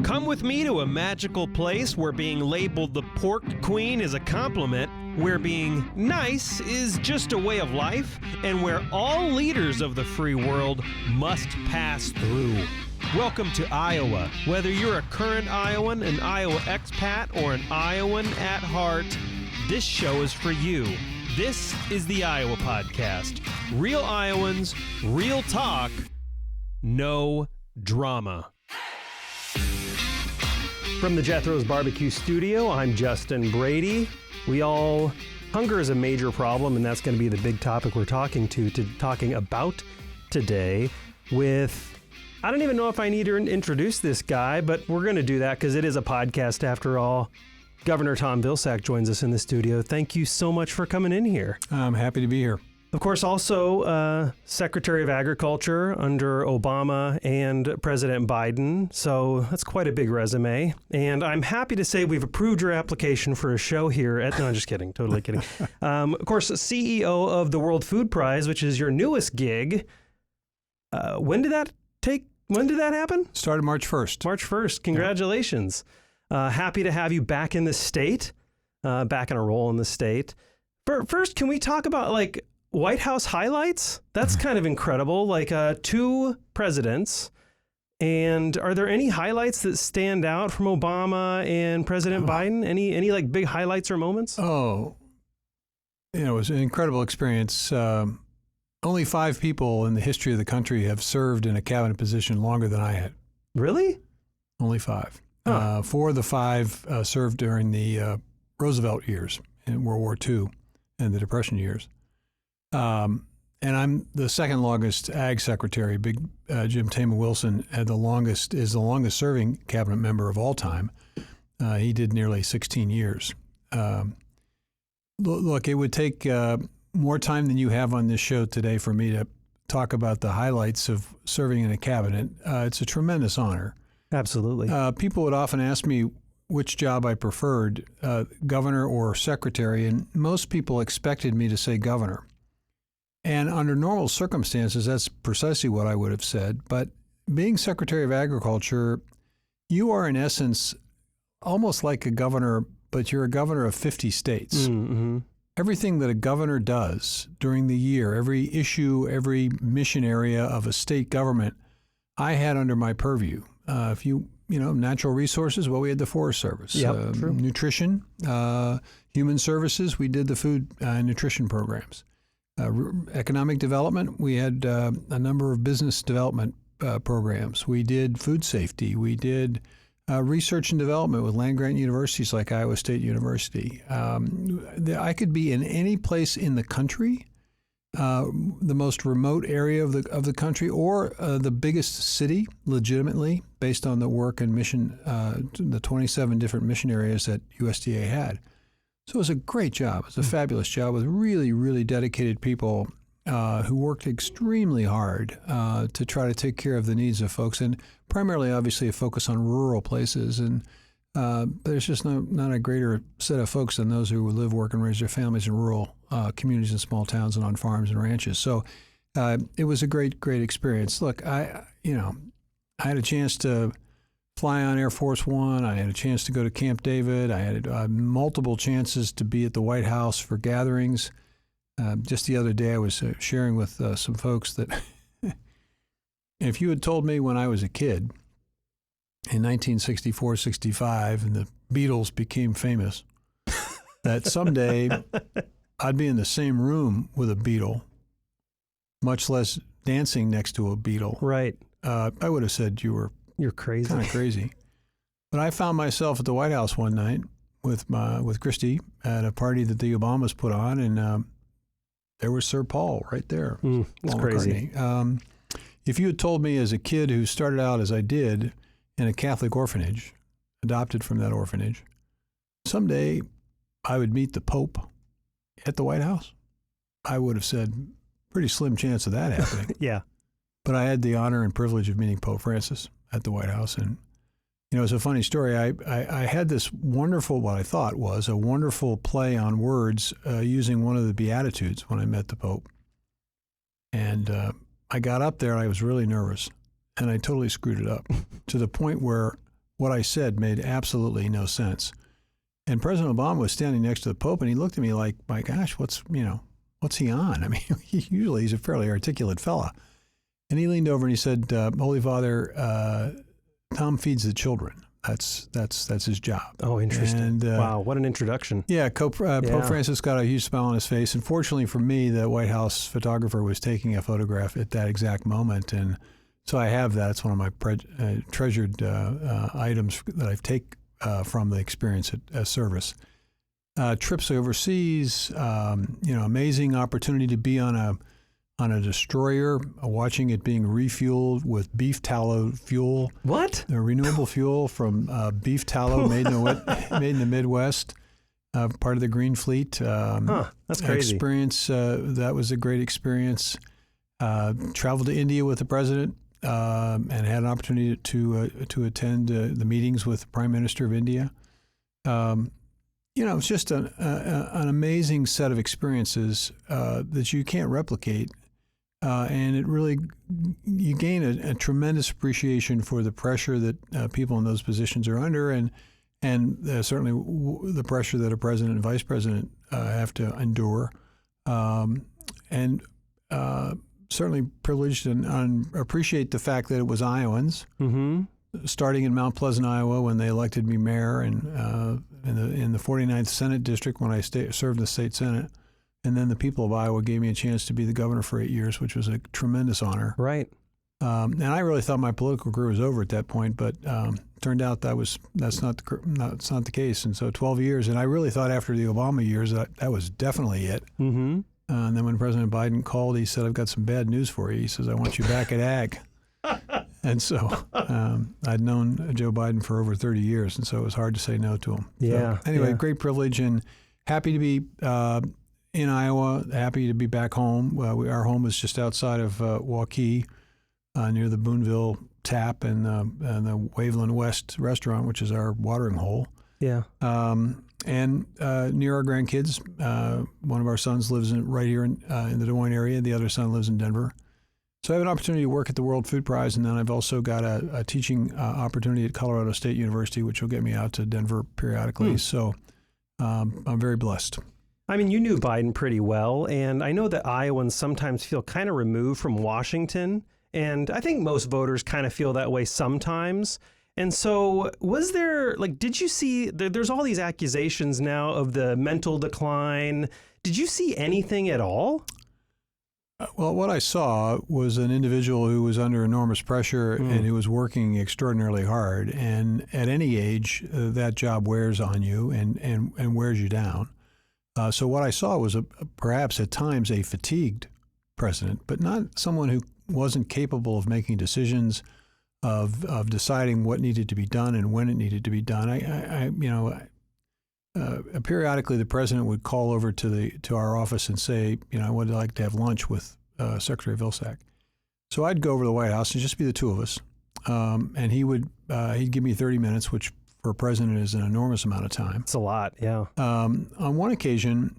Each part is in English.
Come with me to a magical place where being labeled the pork queen is a compliment, where being nice is just a way of life, and where all leaders of the free world must pass through. Welcome to Iowa. Whether you're a current Iowan, an Iowa expat, or an Iowan at heart, this show is for you. This is the Iowa Podcast. Real Iowans, real talk, no drama. From the Jethro's Barbecue Studio, I'm Justin Brady. Hunger is a major problem, and that's going to be the big topic we're talking about today with, I don't even know if I need to introduce this guy, but we're going to do that because it is a podcast after all. Governor Tom Vilsack joins us in the studio. Thank you so much for coming in here. I'm happy to be here. Of course, also Secretary of Agriculture under Obama and President Biden. So that's quite a big resume. And I'm happy to say we've approved your application for a show here at, no, I'm just kidding. Totally kidding. Of course, CEO of the World Food Prize, which is your newest gig. When did that happen? Started March 1st. March 1st. Congratulations. Yeah. Happy to have you back in the state, back in a role in the state. First, can we talk about White House highlights? That's kind of incredible. 2 presidents. And are there any highlights that stand out from Obama and President Biden? Any big highlights or moments? Oh, it was an incredible experience. Only 5 people in the history of the country have served in a cabinet position longer than I had. Really? Only 5. Huh. 4 of the 5 served during the Roosevelt years in World War II and the Depression years. And I'm the second longest ag secretary. Big Jim Taman Wilson is the longest serving cabinet member of all time. He did nearly 16 years. Look, it would take more time than you have on this show today for me to talk about the highlights of serving in a cabinet. It's a tremendous honor. Absolutely. People would often ask me which job I preferred, governor or secretary, and most people expected me to say governor. And under normal circumstances, that's precisely what I would have said. But being Secretary of Agriculture, you are in essence almost like a governor, but you're a governor of 50 states. Mm-hmm. Everything that a governor does during the year, every issue, every mission area of a state government, I had under my purview. Natural resources, well, we had the Forest Service. Yep, true. Nutrition, human services, we did the food and nutrition programs. Economic development, we had a number of business development programs. We did food safety. We did research and development with land-grant universities like Iowa State University. I could be in any place in the country, the most remote area of the country, or the biggest city, legitimately, based on the work and mission, the 27 different mission areas that USDA had. So it was a great job. It was a fabulous job with really, really dedicated people who worked extremely hard to try to take care of the needs of folks, and primarily, obviously, a focus on rural places. And there's just not a greater set of folks than those who live, work, and raise their families in rural communities and small towns and on farms and ranches. So it was a great, great experience. Look, I had a chance to fly on Air Force One. I had a chance to go to Camp David. I had multiple chances to be at the White House for gatherings. Just the other day, I was sharing with some folks that if you had told me when I was a kid in 1964-65 and the Beatles became famous, that someday I'd be in the same room with a Beatle, much less dancing next to a Beatle. Right. I would have said you're crazy. Kind of crazy. But I found myself at the White House one night with Christy at a party that the Obamas put on, and there was Sir Paul right there. That's crazy. If you had told me as a kid who started out as I did in a Catholic orphanage, adopted from that orphanage, someday I would meet the Pope at the White House, I would have said, pretty slim chance of that happening. Yeah. But I had the honor and privilege of meeting Pope Francis at the White House. And, it's a funny story. I had this wonderful, what I thought was a wonderful play on words using one of the Beatitudes when I met the Pope. And I got up there and I was really nervous. And I totally screwed it up to the point where what I said made absolutely no sense. And President Obama was standing next to the Pope, and he looked at me like, my gosh, what's he on? I mean, usually he's a fairly articulate fella. And he leaned over and he said, Holy Father, Tom feeds the children. That's his job. Oh, interesting. And, wow, what an introduction. Yeah, Pope Francis got a huge smile on his face. And fortunately for me, the White House photographer was taking a photograph at that exact moment. And so I have that. It's one of my treasured items that I take from the experience at service. Trips overseas, amazing opportunity to be on a destroyer, watching it being refueled with beef tallow fuel. What? A renewable fuel from beef tallow made in the Midwest, part of the Green Fleet. That's crazy. Experience. That was a great experience. Traveled to India with the president and had an opportunity to attend the meetings with the Prime Minister of India. It's just an amazing set of experiences that you can't replicate. And it really, you gain a tremendous appreciation for the pressure that people in those positions are under, and certainly the pressure that a president and vice president have to endure. And certainly privileged and appreciate the fact that it was Iowans, starting in Mount Pleasant, Iowa, when they elected me mayor, and in the 49th Senate District when I served in the state Senate. And then the people of Iowa gave me a chance to be the governor for 8 years, which was a tremendous honor. Right. And I really thought my political career was over at that point, but turned out that's not the case. And so 12 years, and I really thought after the Obama years that was definitely it. Mm-hmm. And then when President Biden called, he said, "I've got some bad news for you." He says, "I want you back at Ag." And so I'd known Joe Biden for over 30 years, and so it was hard to say no to him. Yeah. So anyway, yeah. Great privilege, and happy to be in Iowa, happy to be back home. Our home is just outside of Waukee, near the Boonville Tap and the Waveland West restaurant, which is our watering hole. Yeah. And near our grandkids. One of our sons lives right here in the Des Moines area. The other son lives in Denver. So I have an opportunity to work at the World Food Prize, and then I've also got a teaching opportunity at Colorado State University, which will get me out to Denver periodically. So I'm very blessed. I mean, you knew Biden pretty well, and I know that Iowans sometimes feel kind of removed from Washington, and I think most voters kind of feel that way sometimes. And so did you see, there's all these accusations now of the mental decline. Did you see anything at all? Well, what I saw was an individual who was under enormous pressure and who was working extraordinarily hard. And at any age, that job wears on you and wears you down. So what I saw was perhaps at times a fatigued president, but not someone who wasn't capable of making decisions, of deciding what needed to be done and when it needed to be done. Periodically the president would call over to our office and say, I would like to have lunch with Secretary Vilsack. So I'd go over to the White House and just be the two of us, and he'd give me 30 minutes, which for a president is an enormous amount of time. It's a lot, yeah. On one occasion,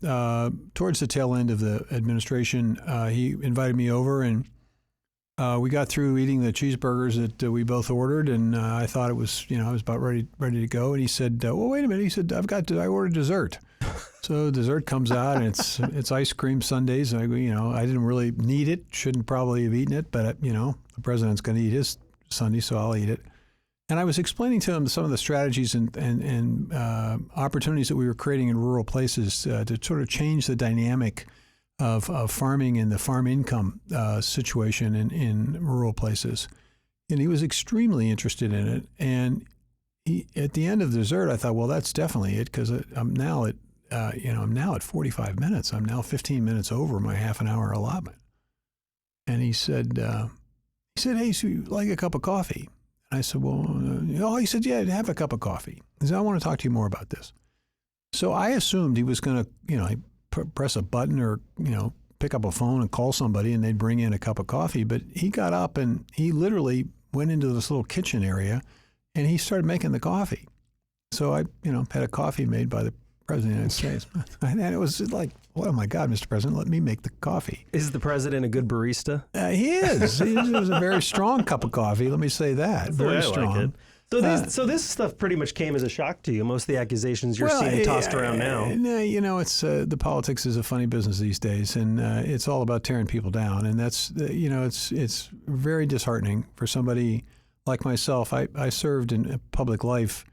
towards the tail end of the administration, he invited me over, and we got through eating the cheeseburgers that we both ordered, and I thought it was, I was about ready to go. And he said, "Well, wait a minute." He said, I ordered dessert. So dessert comes out, and it's ice cream sundaes. And I didn't really need it. Shouldn't probably have eaten it, but the president's going to eat his sundae, so I'll eat it. And I was explaining to him some of the strategies and opportunities that we were creating in rural places to sort of change the dynamic of farming and the farm income situation in rural places. And he was extremely interested in it. And at the end of the dessert, I thought, well, that's definitely it, because I'm now at 45 minutes. I'm now 15 minutes over my half an hour allotment. And he said, "Hey, so you like a cup of coffee?" And I said, "Well, he said, yeah, have a cup of coffee." He said, "I want to talk to you more about this." So I assumed he was going to, press a button or, pick up a phone and call somebody and they'd bring in a cup of coffee. But he got up and he literally went into this little kitchen area and he started making the coffee. So I, had a coffee made by the President of the United States. And it was like, oh my God, Mr. President, let me make the coffee. Is the president a good barista? He is. It was a very strong cup of coffee. Let me say that. That's very the way strong. I like it. So this stuff pretty much came as a shock to you. Most of the accusations you're seeing tossed around now. It's the politics is a funny business these days, and it's all about tearing people down, and that's it's very disheartening for somebody like myself. I served in public life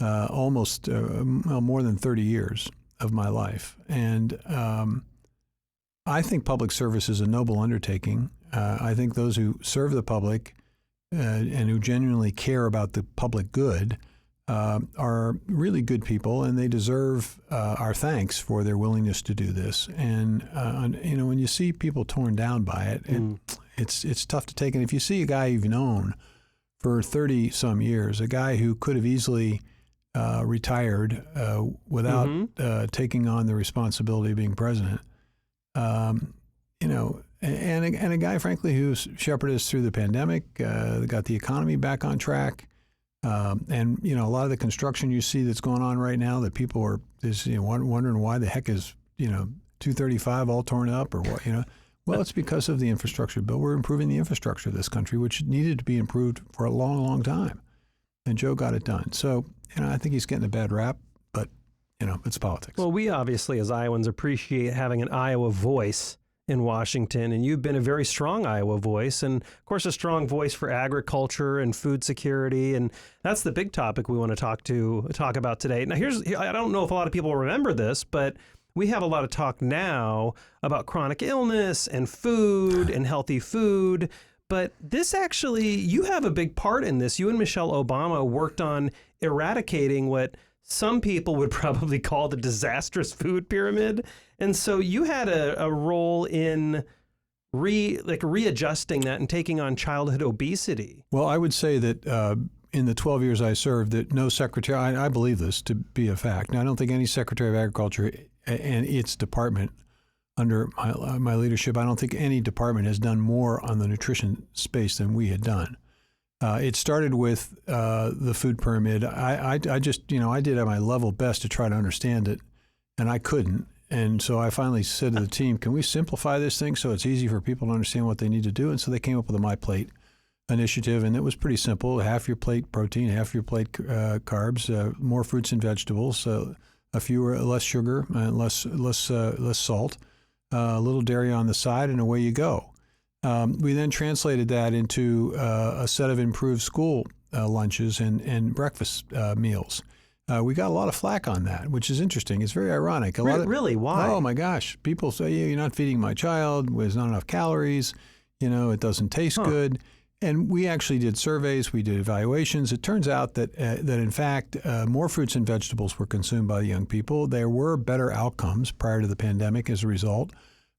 almost more than 30 years of my life, and I think public service is a noble undertaking. I think those who serve the public and who genuinely care about the public good are really good people, and they deserve our thanks for their willingness to do this. And when you see people torn down by it, it's tough to take. And if you see a guy you've known for 30 some years, a guy who could have easily retired without taking on the responsibility of being president, and a guy, frankly, who's shepherded us through the pandemic, got the economy back on track, and a lot of the construction you see that's going on right now, that people are wondering why the heck is 235 all torn up or what. Well, it's because of the infrastructure bill. We're improving the infrastructure of this country, which needed to be improved for a long, long time, and Joe got it done. So I think he's getting a bad rap, but it's politics. Well, we obviously as Iowans appreciate having an Iowa voice in Washington, and you've been a very strong Iowa voice, and of course a strong voice for agriculture and food security, and that's the big topic we want to talk about today. Now I don't know if a lot of people remember this, but we have a lot of talk now about chronic illness and food and healthy food, but this actually, you have a big part in this. You and Michelle Obama worked on eradicating what some people would probably call the disastrous food pyramid. And so you had a role in readjusting that and taking on childhood obesity. Well, I would say that in the 12 years I served, that no secretary, I believe this to be a fact. Now, I don't think any Secretary of Agriculture and its department under my leadership, I don't think any department has done more on the nutrition space than we had done. It started with the food pyramid. I just, I did at my level best to try to understand it, and I couldn't. And so I finally said to the team, can we simplify this thing so it's easy for people to understand what they need to do? And so they came up with a My Plate initiative, and it was pretty simple. Half your plate protein, half your plate carbs, more fruits and vegetables, less sugar, less salt, a little dairy on the side, and away you go. We then translated that into a set of improved school lunches and breakfast meals. We got a lot of flack on that, which is interesting. It's very ironic. Really? Why? Oh, my gosh. People say, you're not feeding my child. There's not enough calories. It doesn't taste good. And we actually did surveys. We did evaluations. It turns out that in fact, more fruits and vegetables were consumed by the young people. There were better outcomes prior to the pandemic as a result.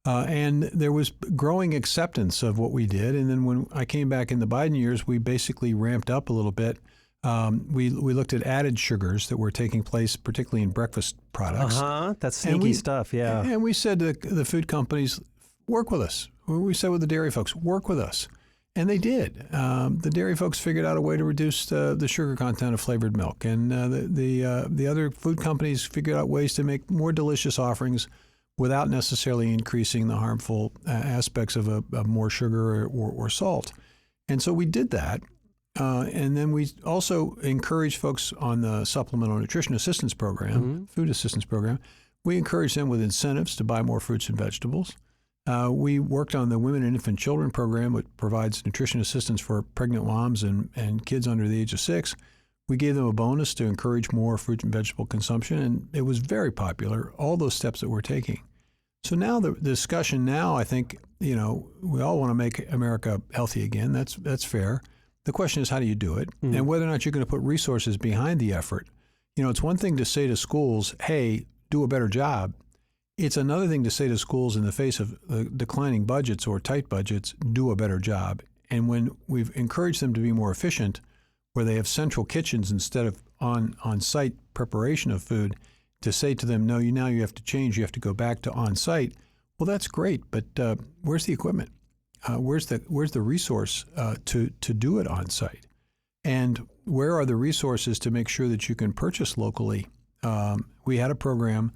And there was growing acceptance of what we did. And then when I came back in the Biden years, we basically ramped up a little bit. We looked at added sugars that were taking place, particularly in breakfast products. That's sneaky stuff, yeah. And we said to the food companies, work with us. We said with the dairy folks, work with us. And they did. The dairy folks figured out a way to reduce the sugar content of flavored milk. And the other food companies figured out ways to make more delicious offerings without necessarily increasing the harmful aspects of more sugar or salt. And so we did that. And then we also encouraged folks on the Supplemental Nutrition Assistance Program, Food Assistance Program. We encouraged them with incentives to buy more fruits and vegetables. We worked on the Women and Infant Children Program, which provides nutrition assistance for pregnant moms and kids under the age of 6. We gave them a bonus to encourage more fruit and vegetable consumption, and it was very popular, all those steps that we're taking. So now the discussion now, I think, we all want to make America healthy again. That's fair. The question is, how do you do it? And whether or not you're going to put resources behind the effort. It's one thing to say to schools, hey, do a better job. It's another thing to say to schools in the face of declining budgets or tight budgets, do a better job. And when we've encouraged them to be more efficient, where they have central kitchens instead of on-site preparation of food, to say to them, no, now you have to change, you have to go back to on-site. Well, that's great, but where's the equipment? Where's the resource to do it on-site? And where are the resources to make sure that you can purchase locally? We had a program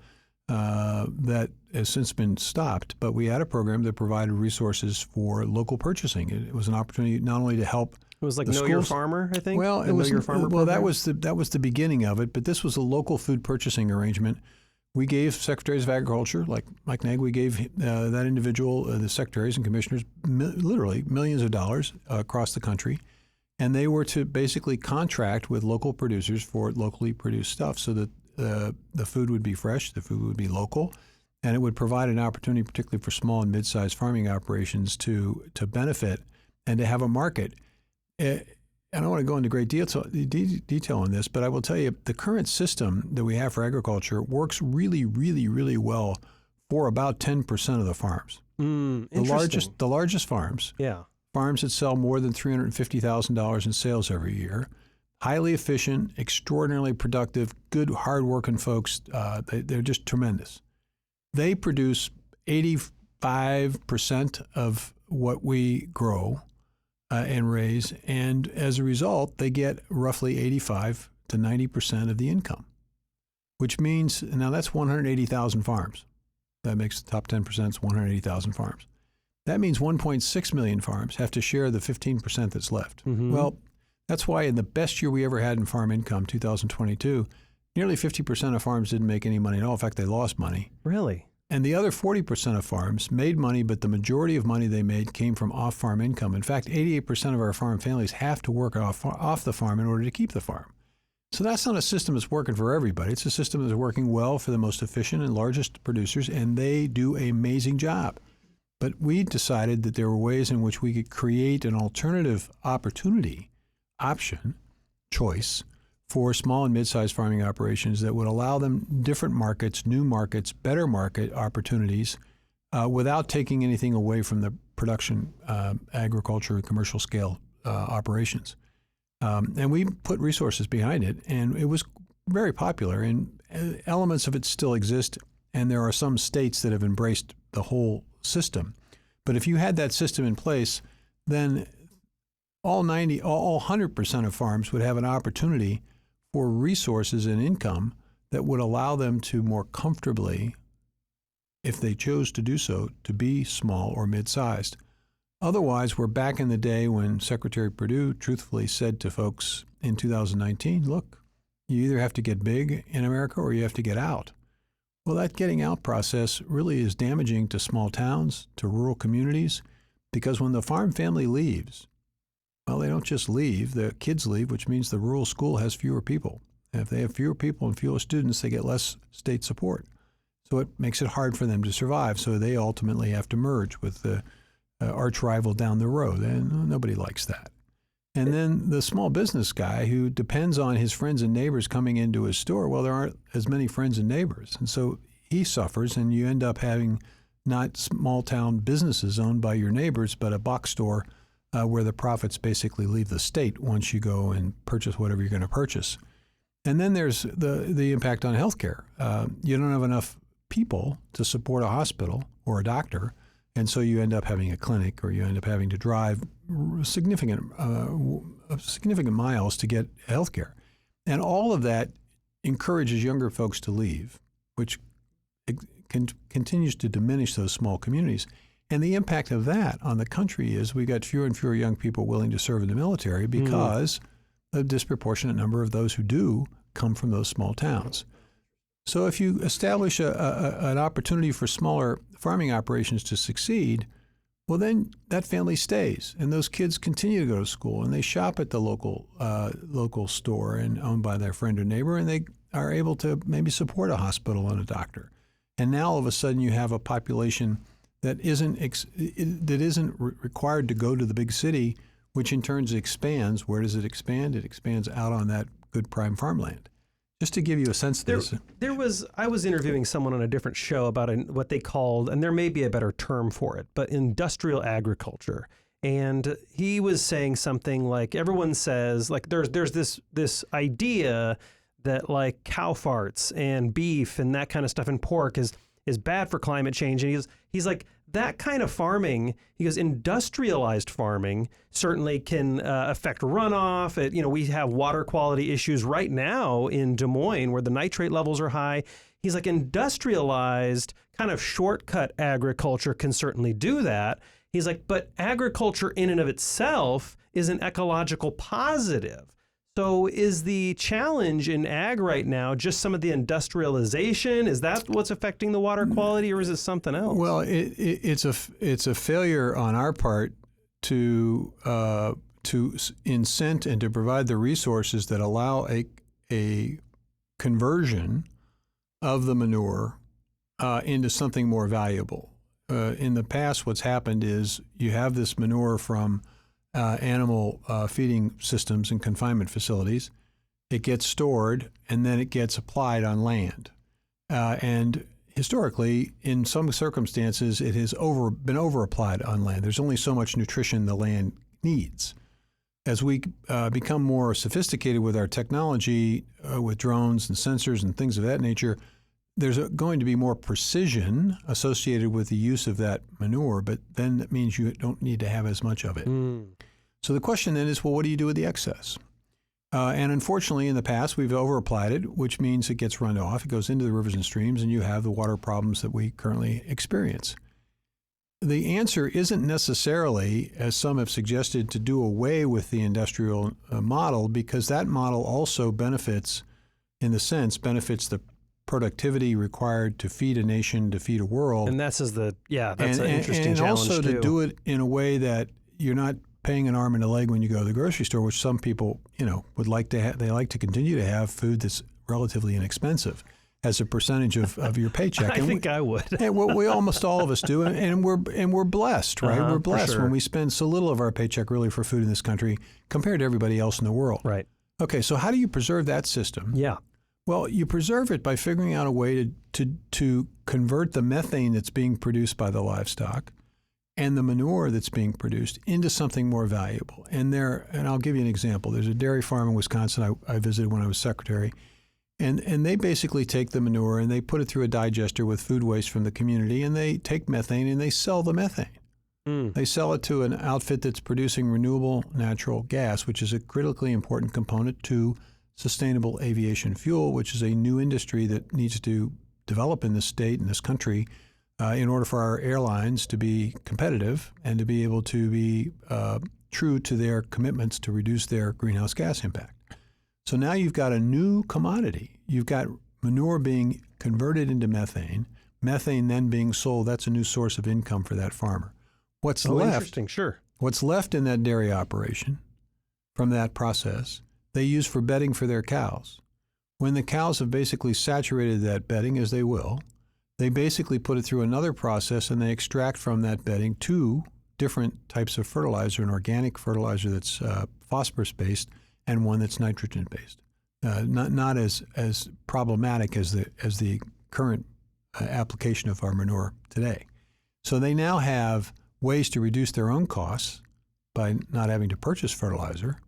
that has since been stopped, but we had a program that provided resources for local purchasing. It was an opportunity not only to help It was like The Know Your schools- Farmer, I think. Well, The it was Know Your Farmer well. That program? was the beginning of it, but this was a local food purchasing arrangement. We gave secretaries of agriculture, like Mike Nag, we gave that individual, the secretaries and commissioners, literally millions of dollars across the country, and they were to basically contract with local producers for locally produced stuff, so that the food would be fresh, the food would be local, and it would provide an opportunity, particularly for small and mid-sized farming operations, to benefit and to have a market. I don't want to go into great detail on this, but I will tell you the current system that we have for agriculture works really, really, really well for about 10% of the farms. Interesting. The largest farms, Yeah. farms that sell more than $350,000 in sales every year, highly efficient, extraordinarily productive, good, hardworking folks. They're just tremendous. They produce 85% of what we grow and raise, and as a result, they get roughly 85 to 90% of the income, which means, now that's 180,000 farms. That makes the top 10%, it's 180,000 farms. That means 1.6 million farms have to share the 15% that's left. Mm-hmm. Well, that's why in the best year we ever had in farm income, 2022, nearly 50% of farms didn't make any money at all. In fact, they lost money. Really? And the other 40% of farms made money, but the majority of money they made came from off-farm income. In fact, 88% of our farm families have to work off the farm in order to keep the farm. So that's not a system that's working for everybody. It's a system that's working well for the most efficient and largest producers, and they do an amazing job. But we decided that there were ways in which we could create an alternative choice, for small and mid-sized farming operations that would allow them different markets, new markets, better market opportunities, without taking anything away from the production, agriculture, and commercial scale operations. And we put resources behind it, and it was very popular, and elements of it still exist, and there are some states that have embraced the whole system. But if you had that system in place, then all 100% of farms would have an opportunity for resources and income that would allow them to more comfortably, if they chose to do so, to be small or mid-sized. Otherwise, we're back in the day when Secretary Perdue truthfully said to folks in 2019, look, you either have to get big in America or you have to get out. Well, that getting out process really is damaging to small towns, to rural communities, because when the farm family leaves, well, they don't just leave, the kids leave, which means the rural school has fewer people. And if they have fewer people and fewer students, they get less state support. So it makes it hard for them to survive. So they ultimately have to merge with the arch rival down the road, and nobody likes that. And then the small business guy who depends on his friends and neighbors coming into his store, well, there aren't as many friends and neighbors. And so he suffers, and you end up having not small town businesses owned by your neighbors, but a box store where the profits basically leave the state once you go and purchase whatever you're going to purchase. And then there's the impact on healthcare. You don't have enough people to support a hospital or a doctor, and so you end up having a clinic, or you end up having to drive significant miles to get healthcare. And all of that encourages younger folks to leave, which continues to diminish those small communities. And the impact of that on the country is we got fewer and fewer young people willing to serve in the military because a disproportionate number of those who do come from those small towns. So if you establish an opportunity for smaller farming operations to succeed, well, then that family stays, and those kids continue to go to school, and they shop at the local store and owned by their friend or neighbor, and they are able to maybe support a hospital and a doctor. And now all of a sudden you have a population that isn't required to go to the big city, which in turn expands. Where does it expand? It expands out on that good prime farmland. Just to give you a sense of this. I was interviewing someone on a different show about what they called, and there may be a better term for it, but industrial agriculture. And he was saying something like, everyone says, like, there's this idea that like cow farts and beef and that kind of stuff and pork is bad for climate change. And he's like, that kind of farming, he goes, industrialized farming certainly can affect runoff. We have water quality issues right now in Des Moines where the nitrate levels are high. He's like, industrialized kind of shortcut agriculture can certainly do that. He's like, but agriculture in and of itself is an ecological positive. So is the challenge in ag right now just some of the industrialization? Is that what's affecting the water quality, or is it something else? Well, it's a failure on our part to incent and to provide the resources that allow a conversion of the manure into something more valuable. In the past, what's happened is you have this manure from animal feeding systems and confinement facilities. It gets stored, and then it gets applied on land. And historically, in some circumstances, it has been over-applied on land. There's only so much nutrition the land needs. As we become more sophisticated with our technology, with drones and sensors and things of that nature, there's going to be more precision associated with the use of that manure, but then that means you don't need to have as much of it. So the question then is, well, what do you do with the excess? And unfortunately, in the past, we've over-applied it, which means it gets run off. It goes into the rivers and streams, and you have the water problems that we currently experience. The answer isn't necessarily, as some have suggested, to do away with the industrial model, because that model also benefits the productivity required to feed a nation, to feed a world. And that's an interesting challenge, and also too. to do it in a way that you're not paying an arm and a leg when you go to the grocery store, which some people, would like to have. They like to continue to have food that's relatively inexpensive as a percentage of your paycheck. I think I would. And we almost all of us do, and we're blessed, right? We're blessed when we spend so little of our paycheck really for food in this country compared to everybody else in the world. Right. Okay, so how do you preserve that system? Yeah. Well, you preserve it by figuring out a way to convert the methane that's being produced by the livestock and the manure that's being produced into something more valuable. And I'll give you an example. There's a dairy farm in Wisconsin I visited when I was secretary, and they basically take the manure and they put it through a digester with food waste from the community, and they take methane and they sell the methane. They sell it to an outfit that's producing renewable natural gas, which is a critically important component to sustainable aviation fuel, which is a new industry that needs to develop in this state, in this country, in order for our airlines to be competitive and to be able to be true to their commitments to reduce their greenhouse gas impact. So now you've got a new commodity. You've got manure being converted into methane then being sold. That's a new source of income for that farmer. What's left? Interesting, sure. What's left in that dairy operation from that process, they use for bedding for their cows. When the cows have basically saturated that bedding, as they will, they basically put it through another process and they extract from that bedding two different types of fertilizer, an organic fertilizer that's phosphorus-based and one that's nitrogen-based. Not as problematic as the current application of our manure today. So they now have ways to reduce their own costs by not having to purchase fertilizer,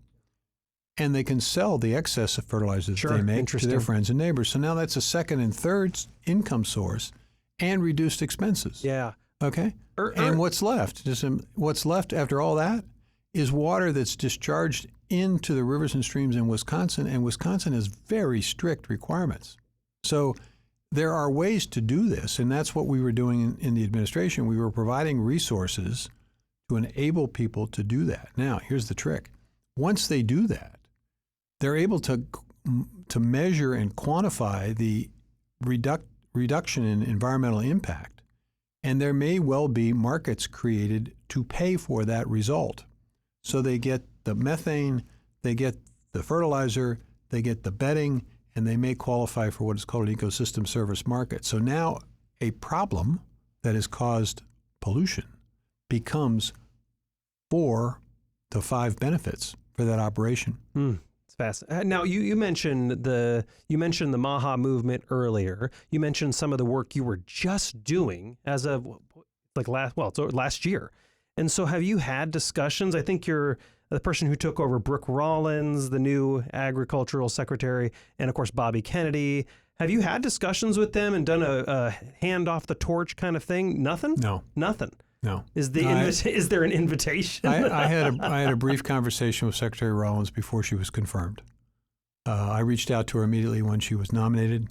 and they can sell the excess of fertilizer that they make to their friends and neighbors. So now that's a second and third income source and reduced expenses. Yeah. Okay? And what's left? What's left after all that is water that's discharged into the rivers and streams in Wisconsin, and Wisconsin has very strict requirements. So there are ways to do this, and that's what we were doing in the administration. We were providing resources to enable people to do that. Now, here's the trick. Once they do that, they're able to measure and quantify the reduction in environmental impact, and there may well be markets created to pay for that result. So they get the methane, they get the fertilizer, they get the bedding, and they may qualify for what is called an ecosystem service market. So now a problem that has caused pollution becomes 4 to 5 benefits for that operation. It's fast. Now you mentioned the MAHA movement earlier. You mentioned some of the work you were just doing as of last year. And so have you had discussions? I think you're the person who took over Brooke Rollins, the new agricultural secretary, and of course, Bobby Kennedy. Have you had discussions with them and done a hand off the torch kind of thing? Nothing? No. Nothing? No. Is there an invitation? I had a brief conversation with Secretary Rollins before she was confirmed. I reached out to her immediately when she was nominated,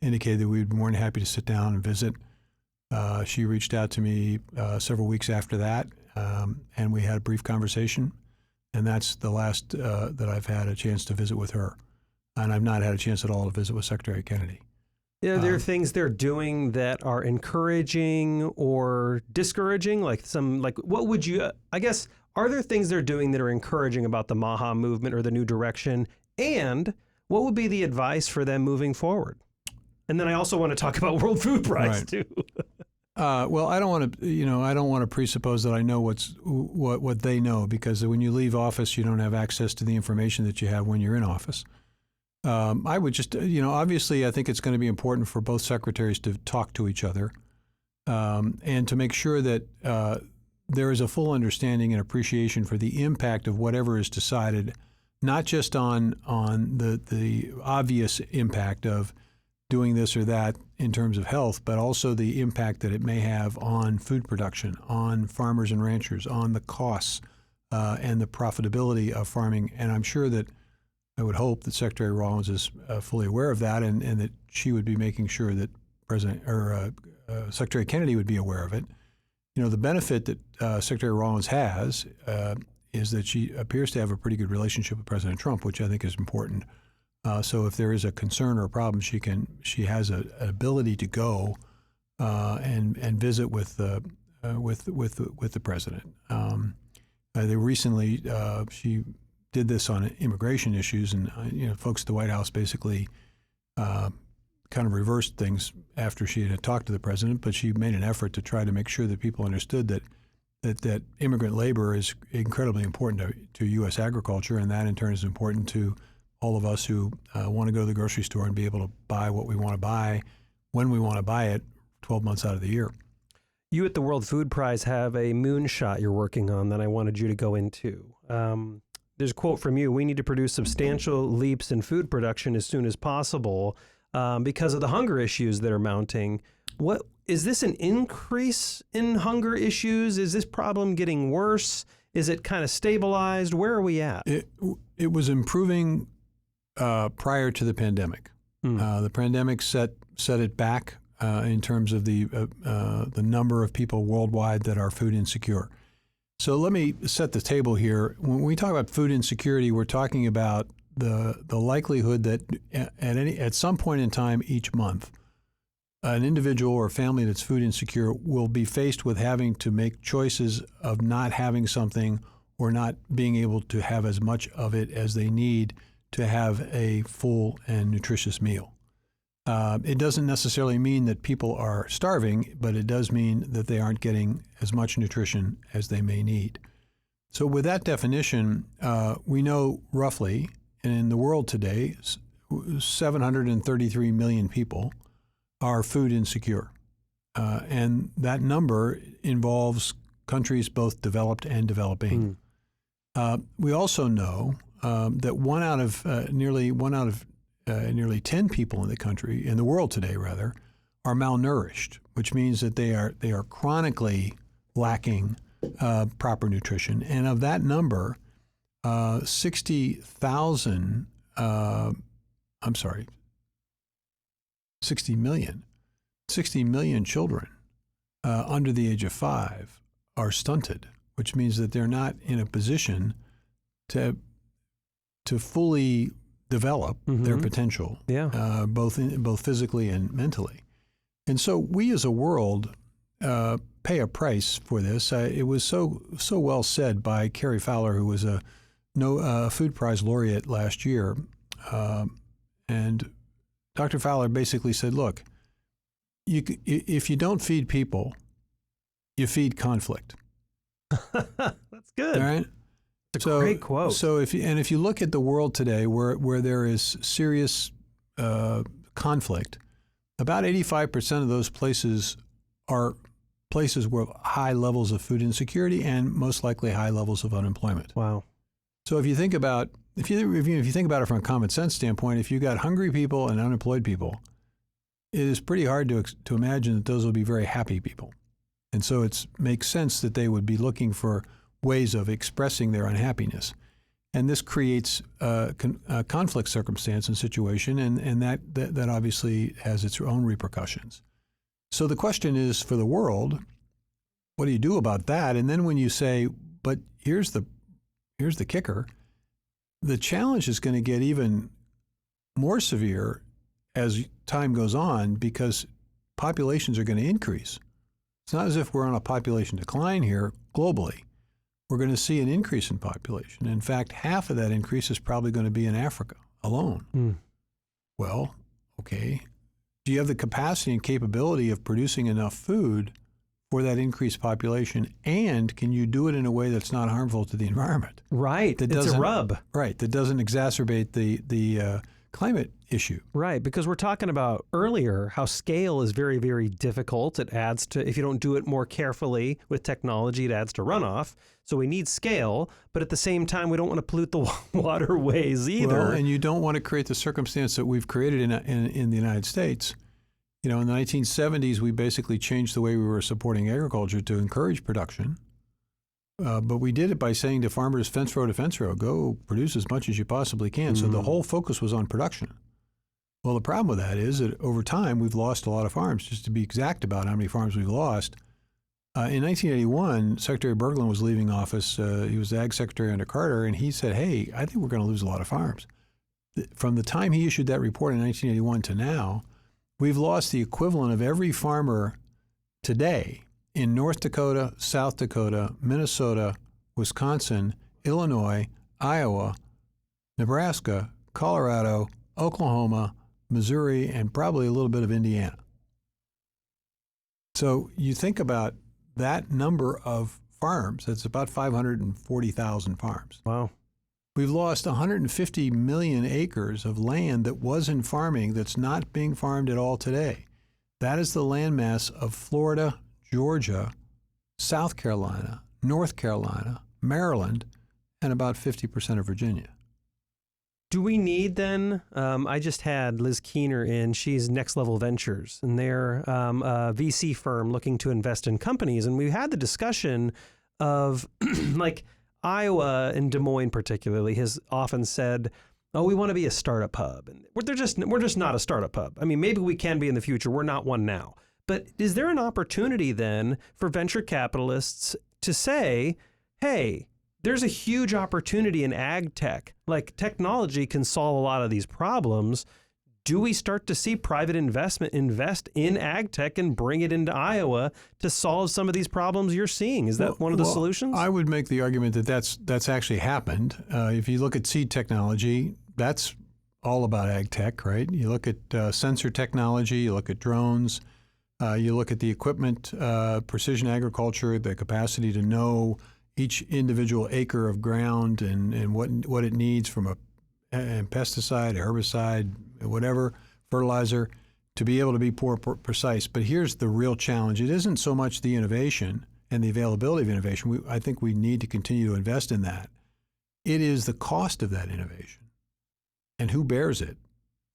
indicated that we would be more than happy to sit down and visit. She reached out to me several weeks after that, and we had a brief conversation. And that's the last that I've had a chance to visit with her. And I've not had a chance at all to visit with Secretary Kennedy. Are there things they're doing that are encouraging or discouraging? What would you, I guess, are there things they're doing that are encouraging about the MAHA movement or the new direction? And what would be the advice for them moving forward? And then I also want to talk about World Food Prize too. Well, I don't want to presuppose that I know what they know, because when you leave office, you don't have access to the information that you have when you're in office. I would just, obviously, I think it's going to be important for both secretaries to talk to each other and to make sure that there is a full understanding and appreciation for the impact of whatever is decided, not just on the obvious impact of doing this or that in terms of health, but also the impact that it may have on food production, on farmers and ranchers, on the costs and the profitability of farming. And I'm sure that I would hope that Secretary Rollins is fully aware of that, and that she would be making sure that Secretary Kennedy would be aware of it. The benefit that Secretary Rollins has is that she appears to have a pretty good relationship with President Trump, which I think is important. So if there is a concern or a problem, she has an ability to go and visit with the president. They recently she did this on immigration issues, and folks at the White House basically kind of reversed things after she had talked to the president. But she made an effort to try to make sure that people understood that immigrant labor is incredibly important to U.S. agriculture, and that in turn is important to all of us who want to go to the grocery store and be able to buy what we want to buy when we want to buy it 12 months out of the year. You at the World Food Prize have a moonshot you're working on that I wanted you to go into. There's a quote from you: "We need to produce substantial leaps in food production as soon as possible because of the hunger issues that are mounting." What is this, an increase in hunger issues? Is this problem getting worse? Is it kind of stabilized? Where are we at? It was improving prior to the pandemic. The pandemic set it back in terms of the number of people worldwide that are food insecure. So let me set the table here. When we talk about food insecurity, we're talking about the likelihood that at some point in time each month, an individual or family that's food insecure will be faced with having to make choices of not having something or not being able to have as much of it as they need to have a full and nutritious meal. It doesn't necessarily mean that people are starving, but it does mean that they aren't getting as much nutrition as they may need. So with that definition, we know roughly, in the world today, 733 million people are food insecure. And that number involves countries both developed and developing. We also know that nearly 10 people in the world today, are malnourished, which means that they are chronically lacking proper nutrition. And of that number, 60 million children under the age of 5 are stunted, which means that they're not in a position to fully develop their potential, both physically and mentally. And so we as a world pay a price for this. It was so well said by Carrie Fowler, who was a Food Prize laureate last year. And Dr. Fowler basically said, look, if you don't feed people, you feed conflict. That's good. All right? It's a great quote. So if you look at the world today where there is serious conflict, about 85% of those places are places with high levels of food insecurity and most likely high levels of unemployment. Wow. So if you think about it from a common sense standpoint, if you got hungry people and unemployed people, it is pretty hard to imagine that those will be very happy people. And so it makes sense that they would be looking for ways of expressing their unhappiness. And this creates a conflict circumstance and situation, and that obviously has its own repercussions. So the question is, for the world, what do you do about that? And then when you say, but here's the here's the kicker. The challenge is going to get even more severe as time goes on because populations are going to increase. It's not as if we're on a population decline here globally. We're going to see an increase in population. In fact, half of that increase is probably going to be in Africa alone. Well, okay. Do you have the capacity and capability of producing enough food for that increased population, and can you do it in a way that's not harmful to the environment? Right. It's a rub. Right. That doesn't exacerbate the climate issue. Right, because we're talking about earlier how scale is very, very difficult. It adds to, if you don't do it more carefully with technology, it adds to runoff. So we need scale, but at the same time, we don't want to pollute the waterways either. Well, and you don't want to create the circumstance that we've created in the United States. You know, in the 1970s, we basically changed the way we were supporting agriculture to encourage production. But we did it by saying to farmers, fence row to fence row, go produce as much as you possibly can. So the whole focus was on production. Well, the problem with that is that over time, we've lost a lot of farms. Just to be exact about how many farms we've lost, in 1981, Secretary Berglund was leaving office. He was the Ag Secretary under Carter, and he said, hey, I think we're going to lose a lot of farms. From the time he issued that report in 1981 to now, we've lost the equivalent of every farmer today in North Dakota, South Dakota, Minnesota, Wisconsin, Illinois, Iowa, Nebraska, Colorado, Oklahoma, Missouri, and probably a little bit of Indiana. So you think about that number of farms, that's about 540,000 farms. Wow. We've lost 150 million acres of land that was in farming that's not being farmed at all today. That is the landmass of Florida, Georgia, South Carolina, North Carolina, Maryland, and about 50% of Virginia. Do we need then, I just had Liz Keener in, she's Next Level Ventures, and they're a VC firm looking to invest in companies. And we had the discussion of like Iowa and Des Moines particularly has often said, oh, we want to be a startup hub. And we're just not a startup hub. I mean, maybe we can be in the future. We're not one now. But is there an opportunity then for venture capitalists to say, hey, there's a huge opportunity in ag tech. Like technology can solve a lot of these problems. Do we start to see private investment invest in ag tech and bring it into Iowa to solve some of these problems you're seeing? Is that one of the solutions? I would make the argument that that's actually happened. If you look at seed technology, that's all about ag tech, right? You look at sensor technology, you look at drones, you look at the equipment, precision agriculture, the capacity to know each individual acre of ground and what it needs from a pesticide, herbicide, whatever, fertilizer, to be able to be more precise. But here's the real challenge. It isn't so much the innovation and the availability of innovation. I think we need to continue to invest in that. It is the cost of that innovation and who bears it.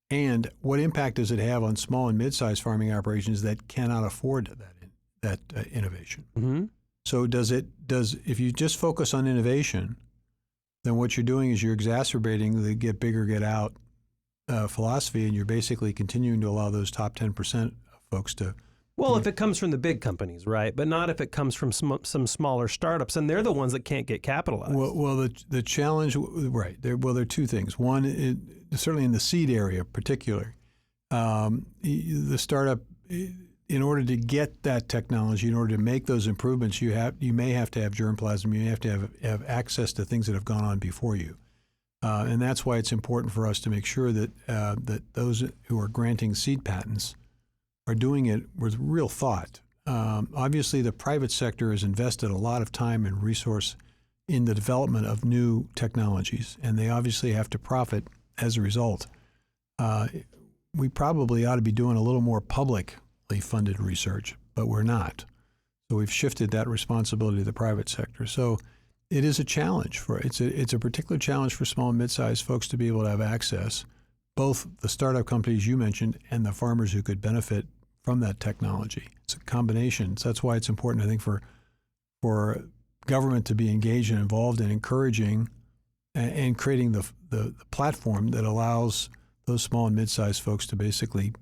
And what impact does it have on small and mid-sized farming operations that cannot afford that innovation? Mm-hmm. So if you just focus on innovation, then what you're doing is you're exacerbating the get bigger, get out philosophy, and you're basically continuing to allow those top 10% of folks to. Well, if it comes from the big companies, right? But not if it comes from some smaller startups, and they're the ones that can't get capitalized. Well, the challenge, right? There are two things. One, certainly in the seed area, particularly, the startup. In order to get that technology, in order to make those improvements, you may have to have germplasm. You may have to have access to things that have gone on before you, and that's why it's important for us to make sure that that those who are granting seed patents are doing it with real thought. Obviously, the private sector has invested a lot of time and resource in the development of new technologies, and they obviously have to profit as a result. We probably ought to be doing a little more public funded research, but we're not. So we've shifted that responsibility to the private sector. So it is a challenge it's a particular challenge for small and mid-sized folks to be able to have access, both the startup companies you mentioned and the farmers who could benefit from that technology. It's a combination. So that's why it's important, I think, for government to be engaged and involved in encouraging and creating the platform that allows those small and mid-sized folks to basically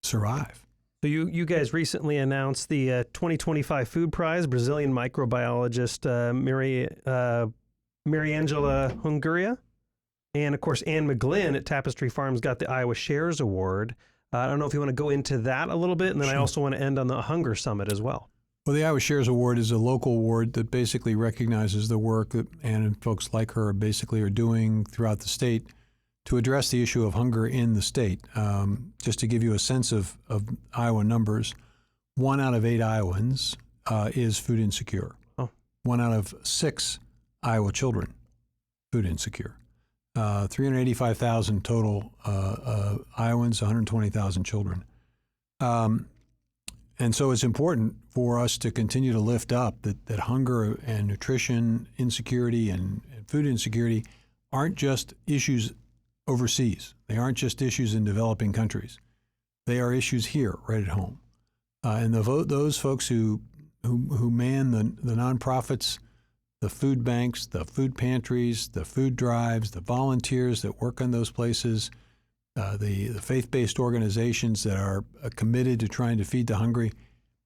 survive. So you guys recently announced the 2025 Food Prize. Brazilian microbiologist Mariangela Hungaria. And, of course, Ann McGlynn at Tapestry Farms got the Iowa Shares Award. I don't know if you want to go into that a little bit, and then I also want to end on the Hunger Summit as well. Well, the Iowa Shares Award is a local award that basically recognizes the work that Ann and folks like her basically are doing throughout the state to address the issue of hunger in the state. Just to give you a sense of Iowa numbers, 1 out of 8 Iowans is food insecure. Oh. 1 out of 6 Iowa children food insecure. 385,000 total Iowans, 120,000 children. And so it's important for us to continue to lift up that hunger and nutrition insecurity and food insecurity aren't just issues overseas. They aren't just issues in developing countries. They are issues here, right at home. And those folks who man the nonprofits, the food banks, the food pantries, the food drives, the volunteers that work on those places, the faith-based organizations that are committed to trying to feed the hungry,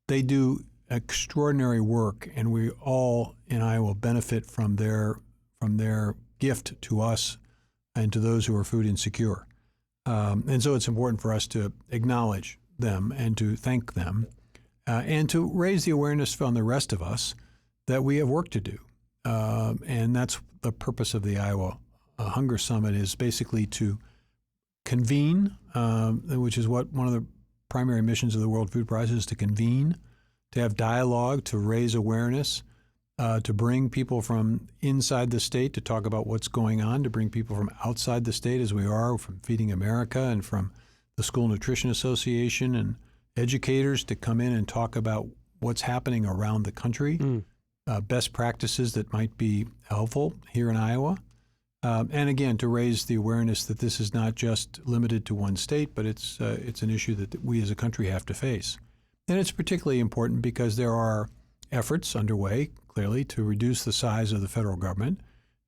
they do extraordinary work, and we all in Iowa benefit from their gift to us and to those who are food insecure. And so it's important for us to acknowledge them and to thank them and to raise the awareness from the rest of us that we have work to do. And that's the purpose of the Iowa Hunger Summit, is basically to convene, which is what one of the primary missions of the World Food Prize is, to convene, to have dialogue, to raise awareness, to bring people from inside the state to talk about what's going on, to bring people from outside the state, as we are, from Feeding America and from the School Nutrition Association, and educators to come in and talk about what's happening around the country, best practices that might be helpful here in Iowa. And again, to raise the awareness that this is not just limited to one state, but it's an issue that we as a country have to face. And it's particularly important because there are efforts underway, clearly, to reduce the size of the federal government.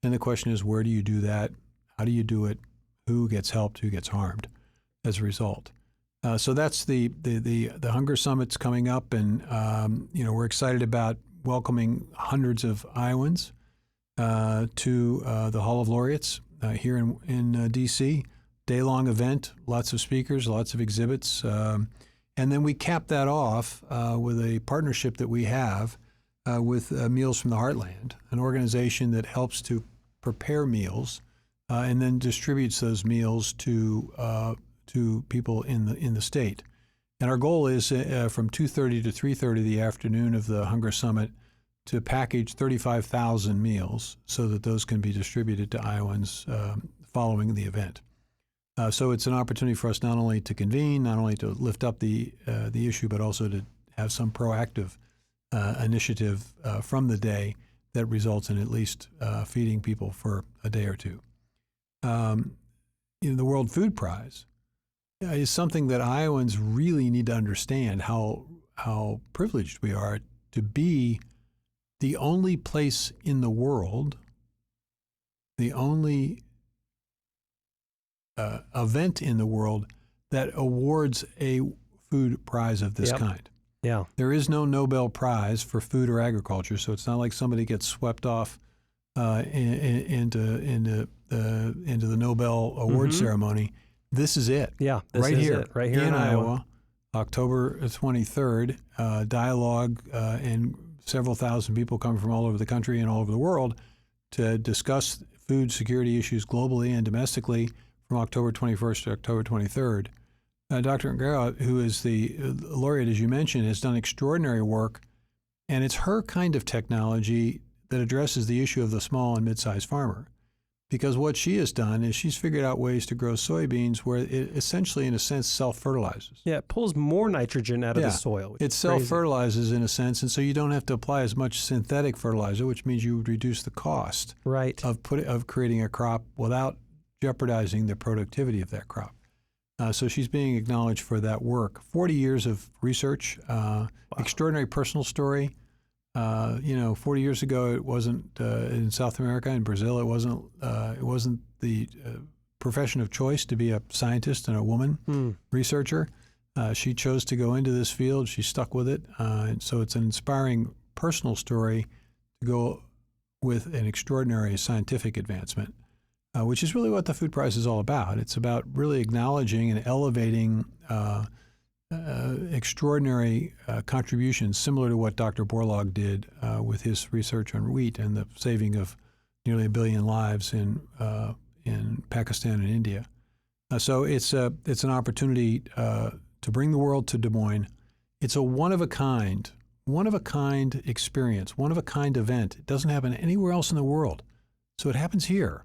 And the question is, where do you do that? How do you do it? Who gets helped? Who gets harmed as a result? So that's the Hunger Summit's coming up, and we're excited about welcoming hundreds of Iowans to the Hall of Laureates here in D.C. Day-long event, lots of speakers, lots of exhibits. And then we cap that off with a partnership that we have with Meals from the Heartland, an organization that helps to prepare meals and then distributes those meals to people in the state. And our goal is from 2:30 to 3:30 the afternoon of the Hunger Summit to package 35,000 meals so that those can be distributed to Iowans following the event. So it's an opportunity for us not only to convene, not only to lift up the issue, but also to have some proactive initiative from the day that results in at least feeding people for a day or two. The World Food Prize is something that Iowans really need to understand how privileged we are to be the only place in the world, the only event in the world that awards a food prize of this kind. Yeah. There is no Nobel Prize for food or agriculture, so it's not like somebody gets swept off into the Nobel Award ceremony. This is it. Yeah, right here in Iowa. October 23rd. Dialogue and several thousand people coming from all over the country and all over the world to discuss food security issues globally and domestically from October 21st to October 23rd. Dr. Hungaria, who is the laureate, as you mentioned, has done extraordinary work, and it's her kind of technology that addresses the issue of the small and mid-sized farmer. Because what she has done is she's figured out ways to grow soybeans where it essentially, in a sense, self-fertilizes. Yeah, it pulls more nitrogen out of the soil. It self-fertilizes in a sense, and so you don't have to apply as much synthetic fertilizer, which means you would reduce the cost of creating a crop without jeopardizing the productivity of that crop. So she's being acknowledged for that work. 40 years of research, extraordinary personal story. 40 years ago, it wasn't in South America, in Brazil, it wasn't the profession of choice to be a scientist and a woman researcher. She chose to go into this field. She stuck with it. And so it's an inspiring personal story to go with an extraordinary scientific advancement, which is really what the food prize is all about. It's about really acknowledging and elevating extraordinary contributions similar to what Dr. Borlaug did with his research on wheat and the saving of nearly 1 billion lives in Pakistan and India. So it's an opportunity to bring the world to Des Moines. It's a one-of-a-kind experience, one-of-a-kind event. It doesn't happen anywhere else in the world. So it happens here.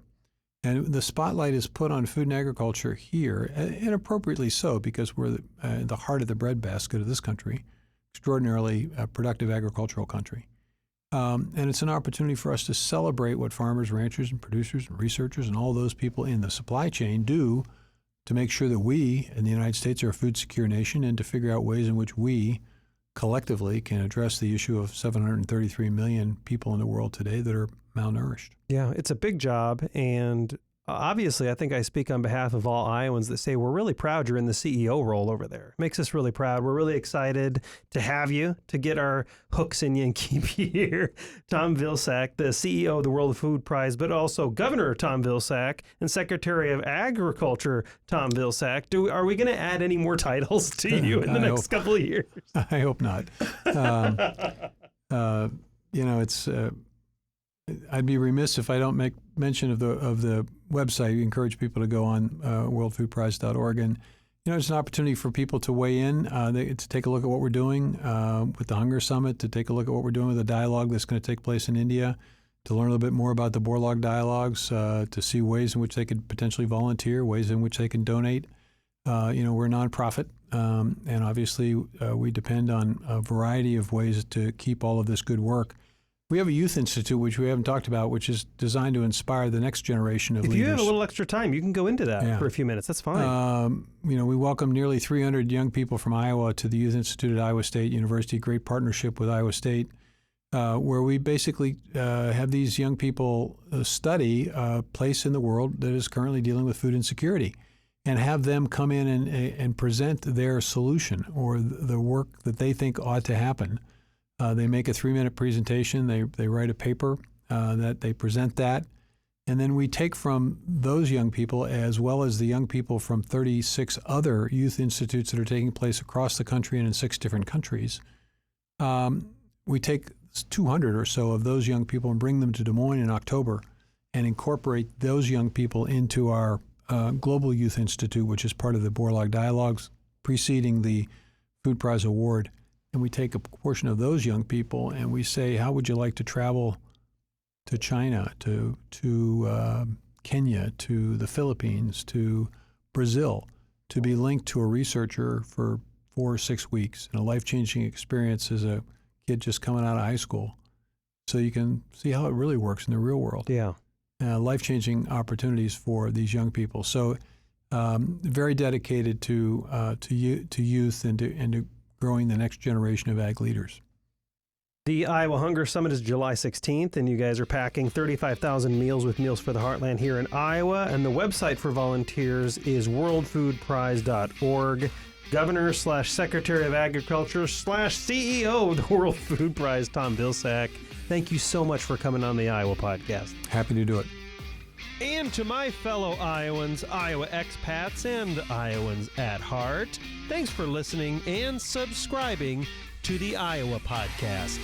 And the spotlight is put on food and agriculture here, and appropriately so, because we're the heart of the breadbasket of this country, extraordinarily productive agricultural country. And it's an opportunity for us to celebrate what farmers, ranchers, and producers, and researchers, and all those people in the supply chain do to make sure that we in the United States are a food secure nation, and to figure out ways in which we collectively can address the issue of 733 million people in the world today that are malnourished. Yeah, it's a big job. And obviously, I think I speak on behalf of all Iowans that say we're really proud you're in the CEO role over there. It makes us really proud. We're really excited to have you, to get our hooks in you and keep you here. Tom Vilsack, the CEO of the World Food Prize, but also Governor Tom Vilsack and Secretary of Agriculture Tom Vilsack. Are we going to add any more titles to you in the next couple of years? I hope not. It's... I'd be remiss if I don't make mention of the website. We encourage people to go on worldfoodprize.org, and it's an opportunity for people to weigh in, to take a look at what we're doing with the Hunger Summit, to take a look at what we're doing with the dialogue that's going to take place in India, to learn a little bit more about the Borlaug dialogues, to see ways in which they could potentially volunteer, ways in which they can donate. We're a nonprofit, and obviously we depend on a variety of ways to keep all of this good work. We have a youth institute, which we haven't talked about, which is designed to inspire the next generation of leaders. If you have a little extra time, you can go into that for a few minutes. That's fine. We welcome nearly 300 young people from Iowa to the Youth Institute at Iowa State University, great partnership with Iowa State, where we basically have these young people study a place in the world that is currently dealing with food insecurity, and have them come in and present their solution or the work that they think ought to happen. They make a 3-minute presentation. They write a paper that they present that. And then we take from those young people, as well as the young people from 36 other youth institutes that are taking place across the country and in 6 different countries. We take 200 or so of those young people and bring them to Des Moines in October and incorporate those young people into our Global Youth Institute, which is part of the Borlaug Dialogues preceding the Food Prize Award. And we take a portion of those young people and we say, how would you like to travel to China, to Kenya, to the Philippines, to Brazil, to be linked to a researcher for 4 or 6 weeks, and a life-changing experience as a kid just coming out of high school. So you can see how it really works in the real world. Yeah. Life-changing opportunities for these young people. So very dedicated to youth and to growing the next generation of ag leaders. The Iowa Hunger Summit is July 16th, and you guys are packing 35,000 meals with Meals for the Heartland here in Iowa. And the website for volunteers is worldfoodprize.org. Governor/Secretary of Agriculture/CEO of the World Food Prize, Tom Vilsack. Thank you so much for coming on the Iowa podcast. Happy to do it. And to my fellow Iowans, Iowa expats, and Iowans at heart, thanks for listening and subscribing to the Iowa Podcast.